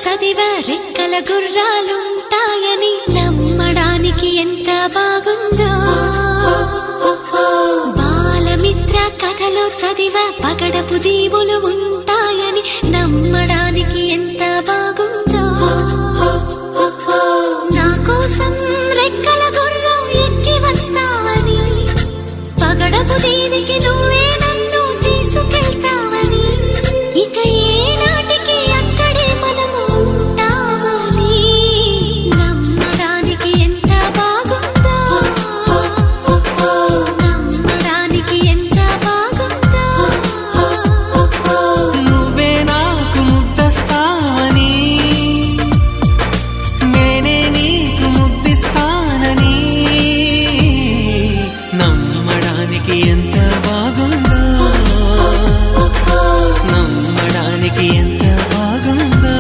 చదివా రెక్కల గుర్రాలుంటాయని నమ్మడానికి ఎంత బాగుందో. బాలమిత్ర కథలో చదివా పగడపు దీవులు ఉంటాయని నమ్మడానికి ఎంత బాగుందో. నా కోసం రెక్కల గుర్రం ఎక్కి వస్తావని పగడపు దీవికి నువ్వే నన్ను తీసుకెళ్తావని ఇక ఏనాటికి అక్కడే మనము ఉంటామని నమ్మడానికి ఎంత బాగుందో. నమ్మడానికి ఎంత బాగుందో. నువ్వే నాకు ముద్దస్తావని నేనే నీకు ముద్దిస్తానని నమ్మడానికి ఎంత బాగుందో. నమ్మడానికి ఎంత బాగుందో.